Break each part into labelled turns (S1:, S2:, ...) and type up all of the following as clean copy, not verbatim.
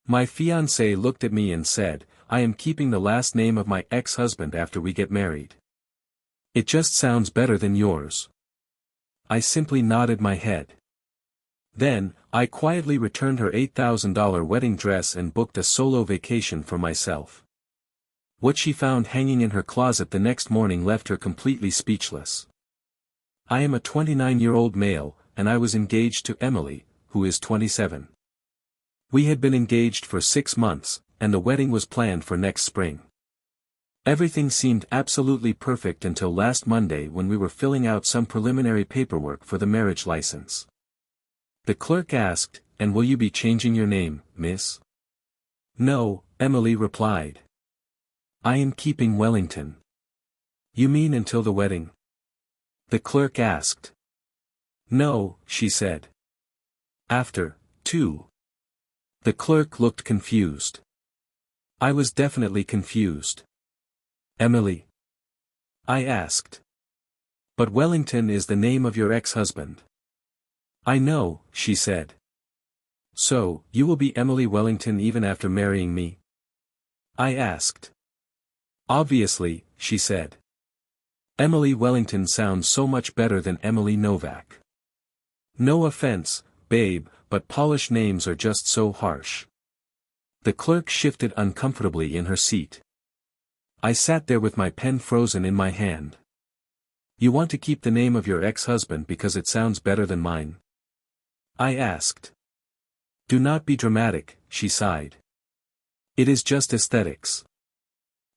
S1: My fiancée looked at me and said, "I am keeping the last name of my ex-husband after we get married. It just sounds better than yours." I simply nodded my head. Then, I quietly returned her $8,000 wedding dress and booked a solo vacation for myself. What she found hanging in her closet the next morning left her completely speechless. I am a 29-year-old male, and I was engaged to Emily, who is 27. We had been engaged for 6 months, and the wedding was planned for next spring. Everything seemed absolutely perfect until last Monday when we were filling out some preliminary paperwork for the marriage license. The clerk asked, "And will you be changing your name, miss?" "No," Emily replied. "I am keeping Wellington." "You mean until the wedding?" The clerk asked. "No," she said. "After, too." The clerk looked confused. I was definitely confused. "Emily?" I asked. "But Wellington is the name of your ex-husband." "I know," she said. "So, you will be Emily Wellington even after marrying me?" I asked. "Obviously," she said. Emily Wellington sounds so much better than Emily Novak. No offense, babe, but Polish names are just so harsh. The clerk shifted uncomfortably in her seat. I sat there with my pen frozen in my hand. "You want to keep the name of your ex-husband because it sounds better than mine?" I asked. "Do not be dramatic," she sighed. "It is just aesthetics.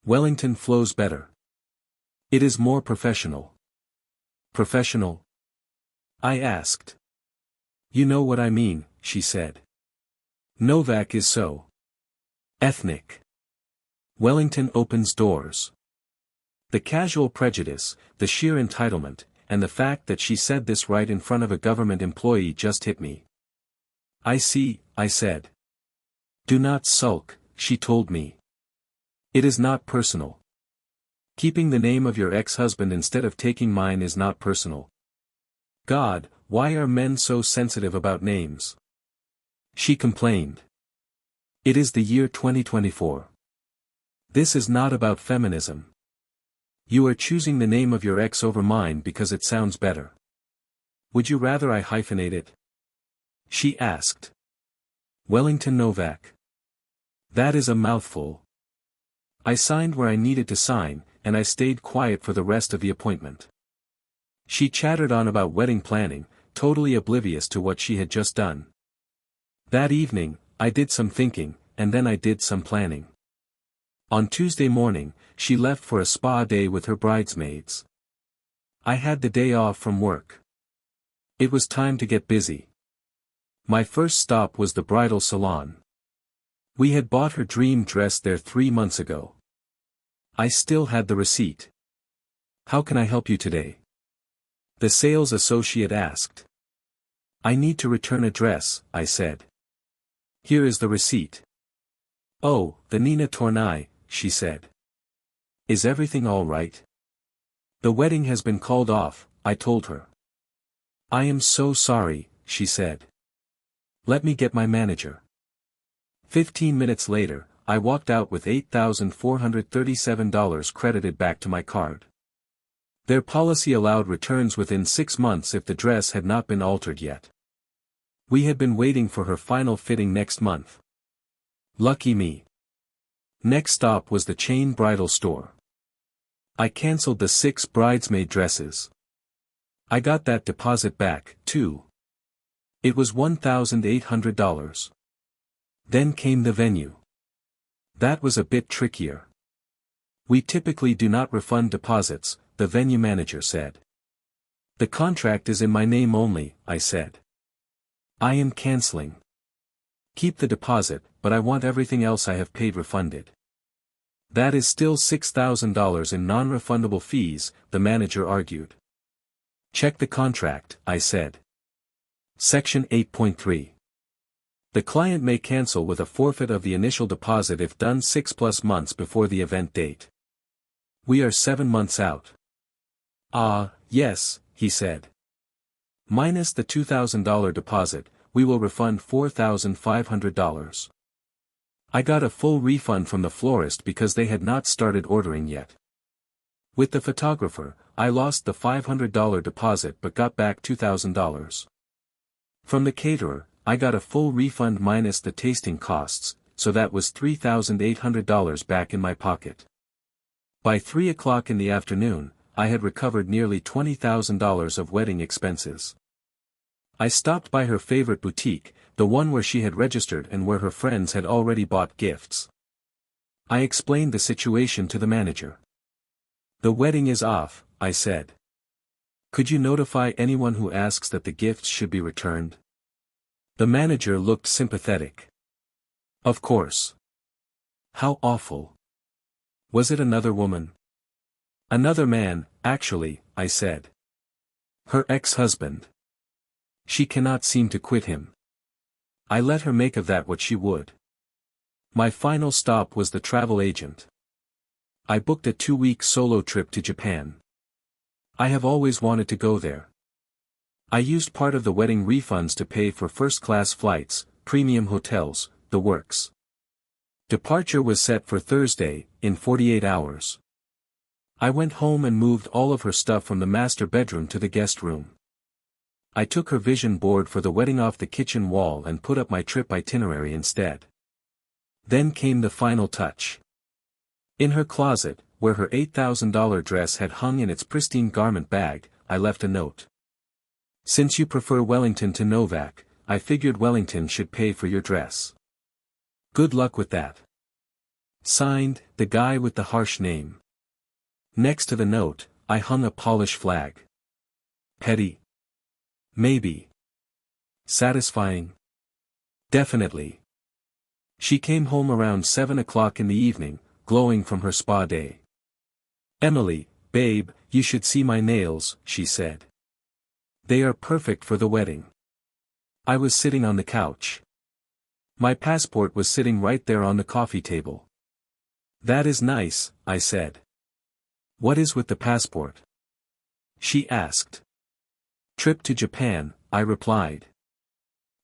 S1: Wellington flows better. It is more professional." "Professional?" I asked. "You know what I mean," she said. Novak is so ethnic. Wellington opens doors. The casual prejudice, the sheer entitlement, and the fact that she said this right in front of a government employee just hit me. "I see," I said. "Do not sulk," she told me. "It is not personal. Keeping the name of your ex-husband instead of taking mine is not personal." God, why are men so sensitive about names? She complained. It is the year 2024. This is not about feminism. You are choosing the name of your ex over mine because it sounds better. Would you rather I hyphenate it? She asked. Wellington Novak. That is a mouthful. I signed where I needed to sign, and I stayed quiet for the rest of the appointment. She chattered on about wedding planning, totally oblivious to what she had just done. That evening, I did some thinking, and then I did some planning. On Tuesday morning, she left for a spa day with her bridesmaids. I had the day off from work. It was time to get busy. My first stop was the bridal salon. We had bought her dream dress there 3 months ago. I still had the receipt. "How can I help you today?" the sales associate asked. "I need to return a dress," I said. "Here is the receipt." "Oh, the Nina Tornai," she said. "Is everything all right?" "The wedding has been called off," I told her. "I am so sorry," she said. "Let me get my manager." 15 minutes later, I walked out with $8,437 credited back to my card. Their policy allowed returns within 6 months if the dress had not been altered yet. We had been waiting for her final fitting next month. Lucky me. Next stop was the chain bridal store. I canceled the 6 bridesmaid dresses. I got that deposit back, too. It was $1,800. Then came the venue. That was a bit trickier. "We typically do not refund deposits," the venue manager said. "The contract is in my name only," I said. "I am canceling." "Keep the deposit, but I want everything else I have paid refunded." "That is still $6,000 in non-refundable fees," the manager argued. "Check the contract," I said. Section 8.3. The client may cancel with a forfeit of the initial deposit if done 6+ months before the event date. We are 7 months out. "Ah, yes," he said. "Minus the $2,000 deposit, we will refund $4,500. I got a full refund from the florist because they had not started ordering yet. With the photographer, I lost the $500 deposit but got back $2,000. From the caterer, I got a full refund minus the tasting costs, so that was $3,800 back in my pocket. By 3 o'clock in the afternoon, I had recovered nearly $20,000 of wedding expenses. I stopped by her favorite boutique, the one where she had registered and where her friends had already bought gifts. I explained the situation to the manager. "The wedding is off," I said. "Could you notify anyone who asks that the gifts should be returned?" The manager looked sympathetic. "Of course." "How awful. Was it another woman?" "Another man, actually," I said. "Her ex-husband. She cannot seem to quit him." I let her make of that what she would. My final stop was the travel agent. I booked a 2-week solo trip to Japan. I have always wanted to go there. I used part of the wedding refunds to pay for first-class flights, premium hotels, the works. Departure was set for Thursday, in 48 hours. I went home and moved all of her stuff from the master bedroom to the guest room. I took her vision board for the wedding off the kitchen wall and put up my trip itinerary instead. Then came the final touch. In her closet, where her $8,000 dress had hung in its pristine garment bag, I left a note. "Since you prefer Wellington to Novak, I figured Wellington should pay for your dress. Good luck with that." Signed, the guy with the harsh name. Next to the note, I hung a Polish flag. Petty? Maybe. Satisfying? Definitely. She came home around 7 o'clock in the evening, glowing from her spa day. "Emily, babe, you should see my nails," she said. "They are perfect for the wedding." I was sitting on the couch. My passport was sitting right there on the coffee table. "That is nice," I said. "What is with the passport?" she asked. "Trip to Japan," I replied.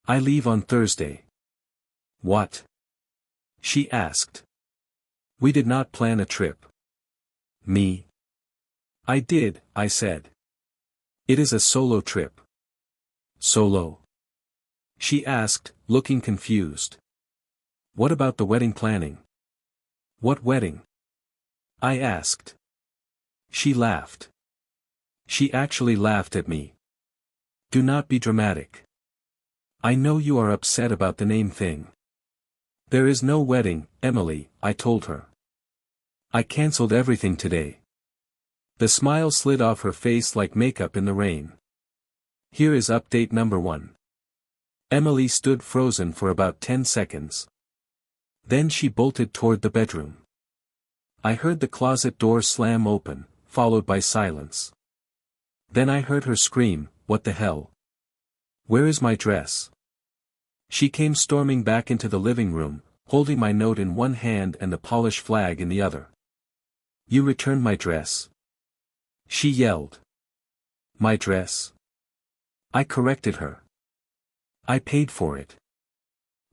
S1: "I leave on Thursday." "What?" she asked. "We did not plan a trip." "Me?" "I did," I said. "It is a solo trip." "Solo?" she asked, looking confused. "What about the wedding planning?" "What wedding?" I asked. She laughed. She actually laughed at me. "Do not be dramatic. I know you are upset about the name thing." "There is no wedding, Emily," I told her. "I cancelled everything today." The smile slid off her face like makeup in the rain. Here is update number 1. Emily stood frozen for about 10 seconds. Then she bolted toward the bedroom. I heard the closet door slam open, followed by silence. Then I heard her scream, "What the hell? Where is my dress?" She came storming back into the living room, holding my note in one hand and the Polish flag in the other. "You returned my dress?" she yelled. "My dress?" I corrected her. "I paid for it.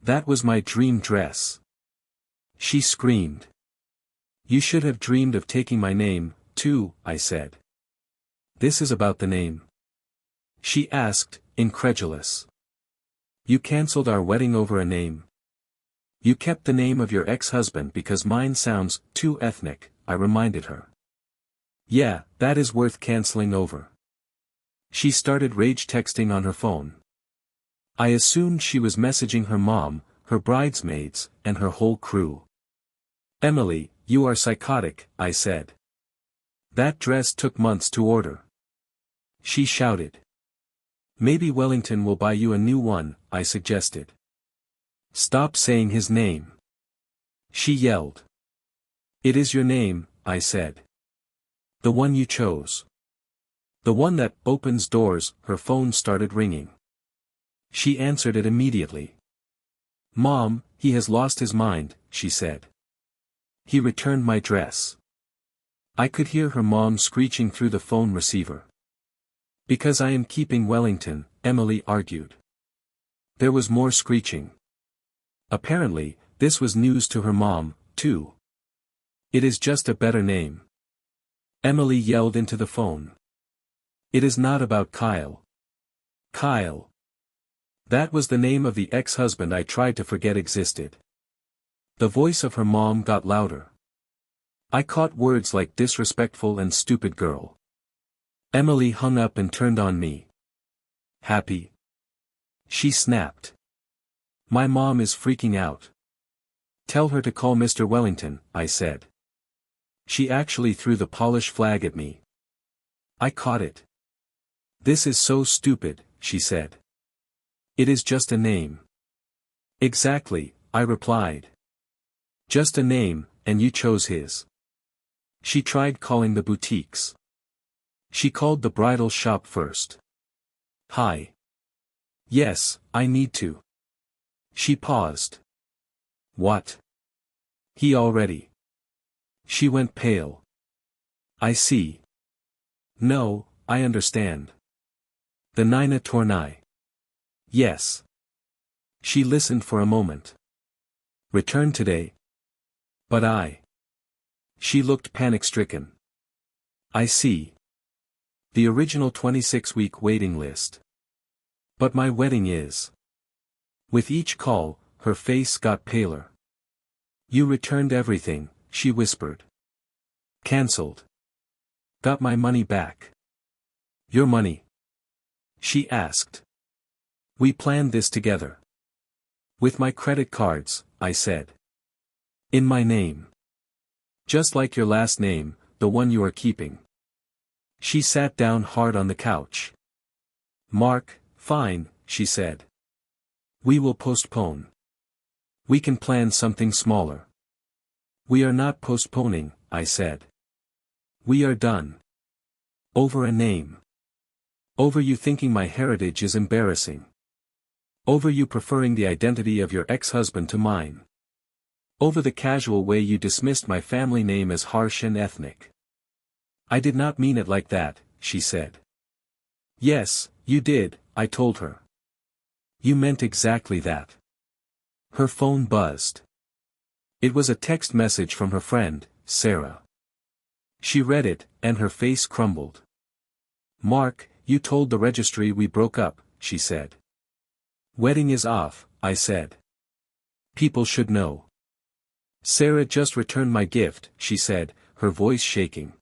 S1: That was my dream dress." She screamed. "You should have dreamed of taking my name, too," I said. "This is about the name?" she asked, incredulous. "You cancelled our wedding over a name? You kept the name of your ex-husband because mine sounds too ethnic," I reminded her. "Yeah, that is worth cancelling over." She started rage texting on her phone. I assumed she was messaging her mom, her bridesmaids, and her whole crew. "Emily, you are psychotic," I said. "That dress took months to order." She shouted. "Maybe Wellington will buy you a new one," I suggested. "Stop saying his name," she yelled. "It is your name," I said. "The one you chose. The one that opens doors." Her phone started ringing. She answered it immediately. "Mom, he has lost his mind," she said. "He returned my dress." I could hear her mom screeching through the phone receiver. "Because I am keeping Wellington," Emily argued. There was more screeching. Apparently, This was news to her mom, too. It is just a better name. Emily yelled into the phone. It is not about Kyle. Kyle. That was the name of the ex-husband I tried to forget existed. The voice of her mom got louder. I caught words like disrespectful and stupid girl. Emily hung up and turned on me. Happy? She snapped. My mom is freaking out. Tell her to call Mr. Wellington, I said. She actually threw the Polish flag at me. I caught it. This is so stupid, she said. It is just a name. Exactly, I replied. Just a name, and you chose his. She tried calling the boutiques. She called the bridal shop first. Hi. Yes, I need to. She paused. What? He already. She went pale. I see. No, I understand. The Nina Tornai. Yes. She listened for a moment. Return today. But I. She looked panic-stricken. I see. The original 26-week waiting list. But my wedding is. With each call, her face got paler. You returned everything, she whispered. Cancelled. Got my money back. Your money? She asked. We planned this together. With my credit cards, I said. In my name. Just like your last name, the one you are keeping. She sat down hard on the couch. Mark, fine, she said. We will postpone. We can plan something smaller. We are not postponing, I said. We are done. Over a name. Over you thinking my heritage is embarrassing. Over you preferring the identity of your ex-husband to mine. Over the casual way you dismissed my family name as harsh and ethnic. I did not mean it like that, she said. Yes, you did, I told her. You meant exactly that. Her phone buzzed. It was a text message from her friend, Sarah. She read it, and her face crumbled. Mark, you told the registry we broke up, she said. Wedding is off, I said. People should know. Sarah just returned my gift, she said, her voice shaking.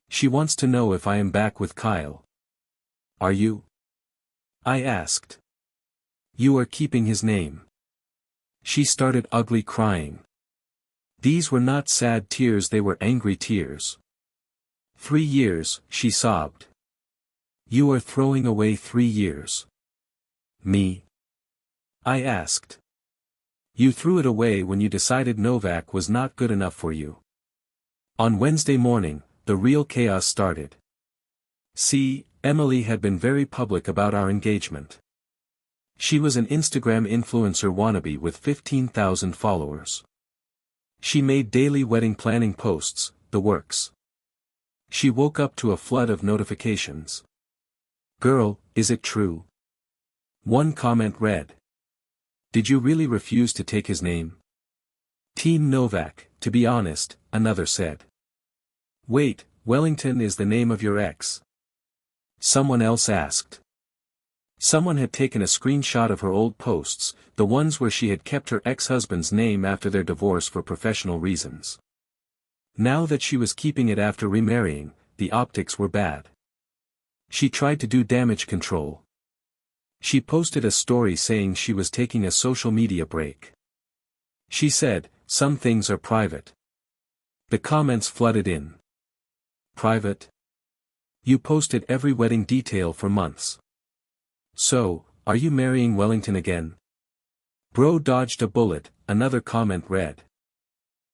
S1: She wants to know if I am back with Kyle. Are you? I asked. You are keeping his name. She started ugly crying. These were not sad tears, they were angry tears. 3 years, she sobbed. You are throwing away 3 years. Me? I asked. You threw it away when you decided Novak was not good enough for you. On Wednesday morning, the real chaos started. See, Emily had been very public about our engagement. She was an Instagram influencer wannabe with 15,000 followers. She made daily wedding planning posts, the works. She woke up to a flood of notifications. Girl, is it true? One comment read. Did you really refuse to take his name? Team Novak, to be honest, another said. Wait, Wellington is the name of your ex. Someone else asked. Someone had taken a screenshot of her old posts, the ones where she had kept her ex-husband's name after their divorce for professional reasons. Now that she was keeping it after remarrying, the optics were bad. She tried to do damage control. She posted a story saying she was taking a social media break. She said, some things are private. The comments flooded in. Private? You posted every wedding detail for months. So, are you marrying Wellington again? Bro dodged a bullet, another comment read.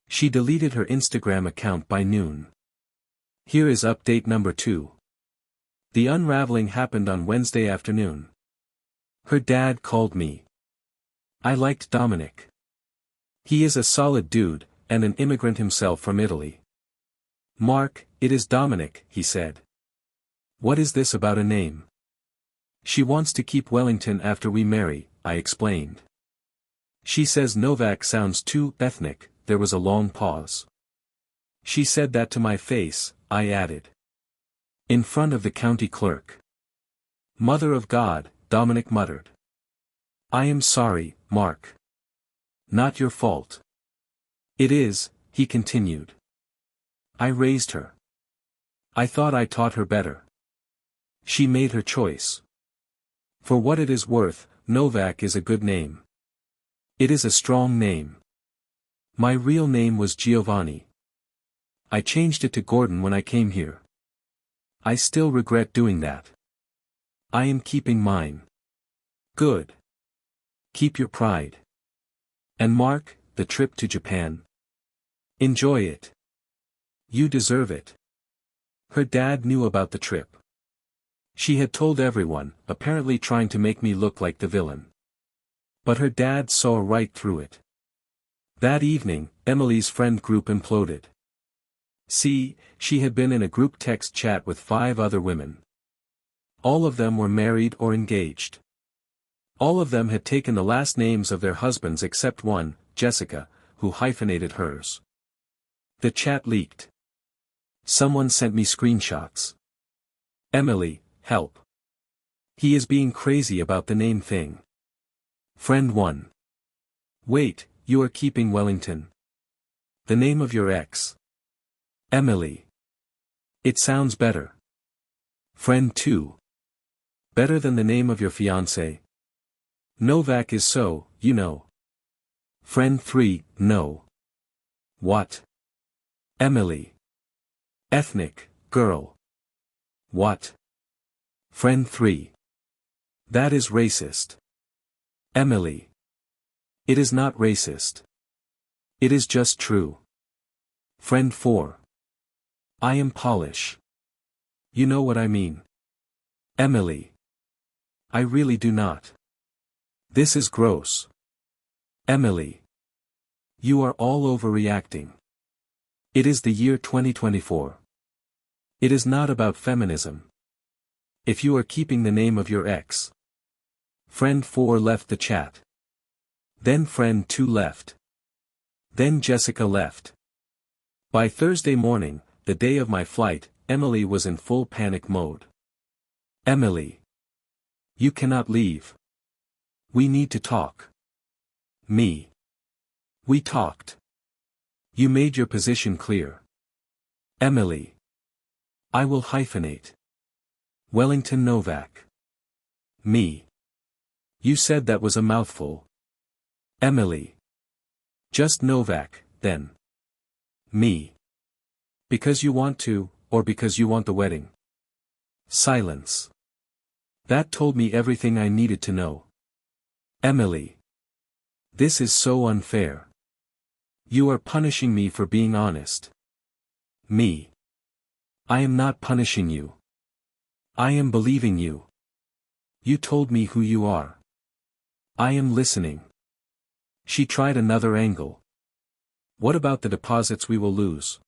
S1: She deleted her Instagram account by noon. Here is update number 2. The unraveling happened on Wednesday afternoon. Her dad called me. I liked Dominic. He is a solid dude, and an immigrant himself from Italy. Mark, it is Dominic, he said. What is this about a name? She wants to keep Wellington after we marry, I explained. She says Novak sounds too ethnic. There was a long pause. She said that to my face, I added. In front of the county clerk. Mother of God, Dominic muttered. I am sorry, Mark. Not your fault. It is, he continued. I raised her. I thought I taught her better. She made her choice. For what it is worth, Novak is a good name. It is a strong name. My real name was Giovanni. I changed it to Gordon when I came here. I still regret doing that. I am keeping mine. Good. Keep your pride. And Mark, the trip to Japan. Enjoy it. You deserve it. Her dad knew about the trip. She had told everyone, apparently trying to make me look like the villain. But her dad saw right through it. That evening, Emily's friend group imploded. See, she had been in a group text chat with 5 other women. All of them were married or engaged. All of them had taken the last names of their husbands except one, Jessica, who hyphenated hers. The chat leaked. Someone sent me screenshots. Emily, help. He is being crazy about the name thing. Friend 1. Wait, you are keeping Wellington. The name of your ex. Emily. It sounds better. Friend 2. Better than the name of your fiancée? Novak is so, you know. Friend 3, no. What? Emily. Ethnic, girl. What? Friend 3. That is racist. Emily. It is not racist. It is just true. Friend 4. I am Polish. You know what I mean. Emily. I really do not. This is gross. Emily. You are all overreacting. It is the year 2024. It is not about feminism. If you are keeping the name of your ex. Friend 4 left the chat. Then friend 2 left. Then Jessica left. By Thursday morning, the day of my flight, Emily was in full panic mode. Emily. You cannot leave. We need to talk. Me. We talked. You made your position clear. Emily. I will hyphenate. Wellington Novak. Me. You said that was a mouthful. Emily. Just Novak, then. Me. Because you want to, or because you want the wedding? Silence. That told me everything I needed to know. Emily. This is so unfair. You are punishing me for being honest. Me. I am not punishing you. I am believing you. You told me who you are. I am listening. She tried another angle. What about the deposits we will lose?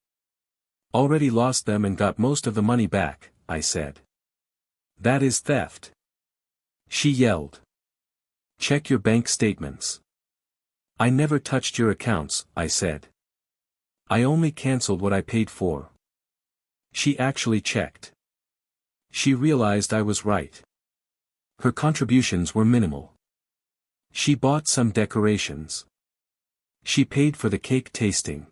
S1: Already lost them and got most of the money back, I said. That is theft. She yelled. Check your bank statements. I never touched your accounts, I said. I only cancelled what I paid for. She actually checked. She realized I was right. Her contributions were minimal. She bought some decorations. She paid for the cake tasting.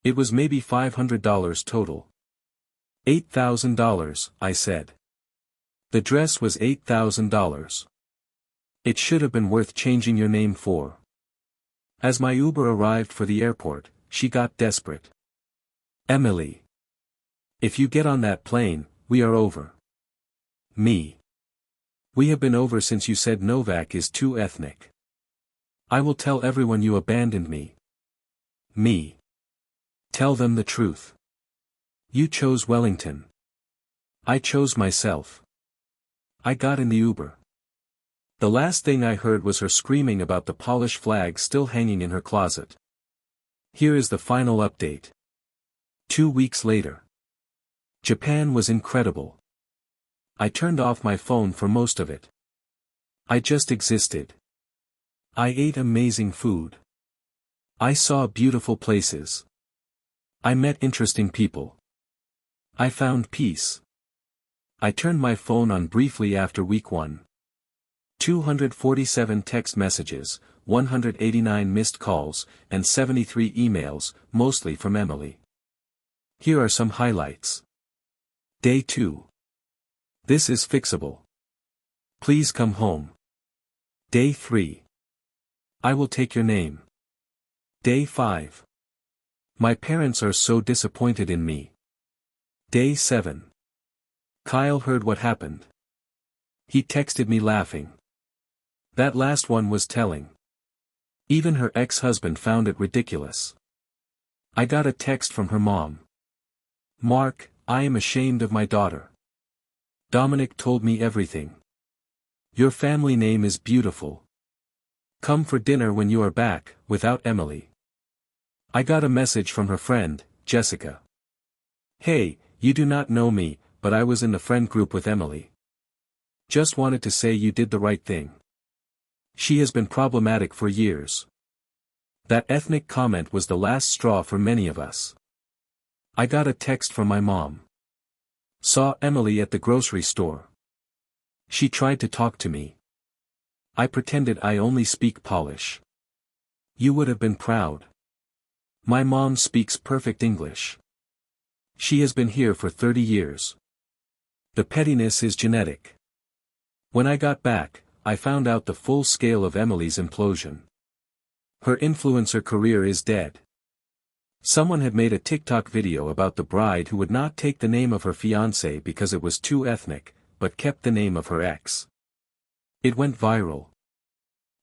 S1: It was maybe $500 total. $8,000, I said. The dress was $8,000. It should have been worth changing your name for. As my Uber arrived for the airport, she got desperate. Emily. If you get on that plane, we are over. Me. We have been over since you said Novak is too ethnic. I will tell everyone you abandoned me. Me. Tell them the truth. You chose Wellington. I chose myself. I got in the Uber. The last thing I heard was her screaming about the Polish flag still hanging in her closet. Here is the final update. 2 weeks later. Japan was incredible. I turned off my phone for most of it. I just existed. I ate amazing food. I saw beautiful places. I met interesting people. I found peace. I turned my phone on briefly after week 1. 247 text messages, 189 missed calls, and 73 emails, mostly from Emily. Here are some highlights. Day 2. This is fixable. Please come home. Day 3. I will take your name. Day 5. My parents are so disappointed in me. Day 7. Kyle heard what happened. He texted me laughing. That last one was telling. Even her ex-husband found it ridiculous. I got a text from her mom. Mark, I am ashamed of my daughter. Dominic told me everything. Your family name is beautiful. Come for dinner when you are back, without Emily. I got a message from her friend, Jessica. Hey, you do not know me, but I was in the friend group with Emily. Just wanted to say you did the right thing. She has been problematic for years. That ethnic comment was the last straw for many of us. I got a text from my mom. Saw Emily at the grocery store. She tried to talk to me. I pretended I only speak Polish. You would have been proud. My mom speaks perfect English. She has been here for 30 years. The pettiness is genetic. When I got back, I found out the full scale of Emily's implosion. Her influencer career is dead. Someone had made a TikTok video about the bride who would not take the name of her fiancé because it was too ethnic, but kept the name of her ex. It went viral.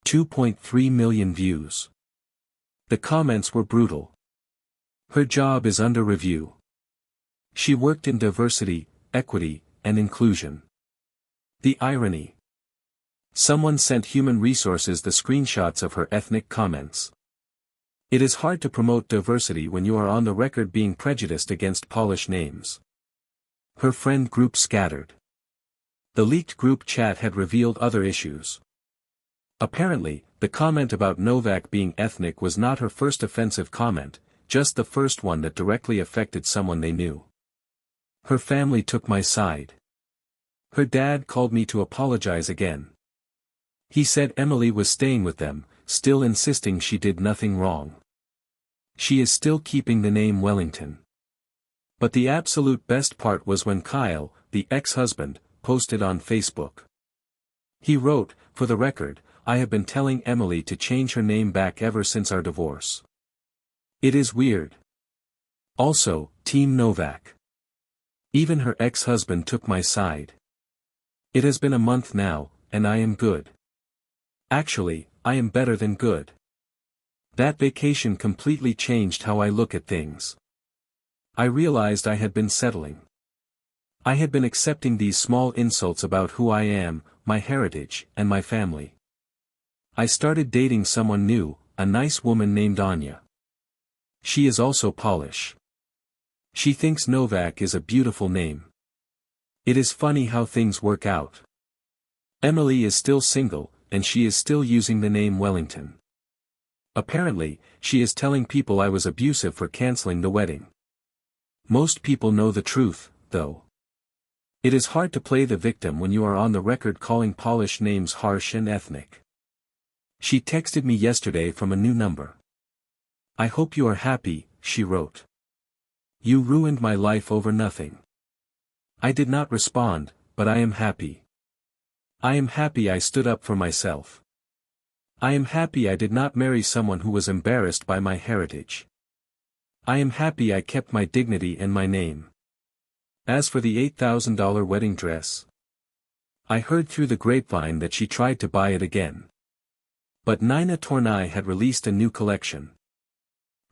S1: 2.3 million views. The comments were brutal. Her job is under review. She worked in diversity, equity, and inclusion. The irony. Someone sent Human Resources the screenshots of her ethnic comments. It is hard to promote diversity when you are on the record being prejudiced against Polish names. Her friend group scattered. The leaked group chat had revealed other issues. Apparently, the comment about Novak being ethnic was not her first offensive comment, just the first one that directly affected someone they knew. Her family took my side. Her dad called me to apologize again. He said Emily was staying with them, still insisting she did nothing wrong. She is still keeping the name Wellington. But the absolute best part was when Kyle, the ex-husband, posted on Facebook. He wrote, "For the record, I have been telling Emily to change her name back ever since our divorce. It is weird. Also, Team Novak. Even her ex-husband took my side. It has been a month now, and I am good. Actually, I am better than good. That vacation completely changed how I look at things. I realized I had been settling. I had been accepting these small insults about who I am, my heritage, and my family. I started dating someone new, a nice woman named Anya. She is also Polish. She thinks Novak is a beautiful name. It is funny how things work out. Emily is still single, and she is still using the name Wellington. Apparently, she is telling people I was abusive for canceling the wedding. Most people know the truth, though. It is hard to play the victim when you are on the record calling Polish names harsh and ethnic. She texted me yesterday from a new number. I hope you are happy, she wrote. You ruined my life over nothing. I did not respond, but I am happy. I am happy I stood up for myself. I am happy I did not marry someone who was embarrassed by my heritage. I am happy I kept my dignity and my name. As for the $8,000 wedding dress, I heard through the grapevine that she tried to buy it again. But Nina Tornai had released a new collection.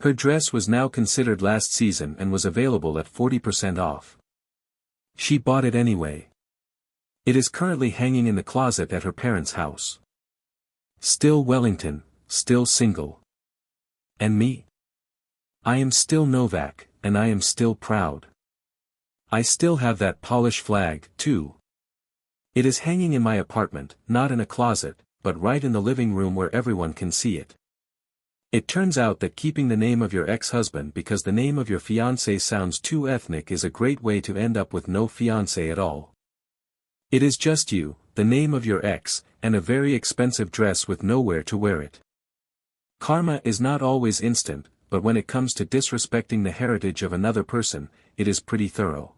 S1: Her dress was now considered last season and was available at 40% off. She bought it anyway. It is currently hanging in the closet at her parents' house. Still Wellington, still single. And me? I am still Novak, and I am still proud. I still have that Polish flag, too. It is hanging in my apartment, not in a closet, but right in the living room where everyone can see it. It turns out that keeping the name of your ex-husband because the name of your fiancé sounds too ethnic is a great way to end up with no fiancé at all. It is just you, the name of your ex, and a very expensive dress with nowhere to wear it. Karma is not always instant, but when it comes to disrespecting the heritage of another person, it is pretty thorough.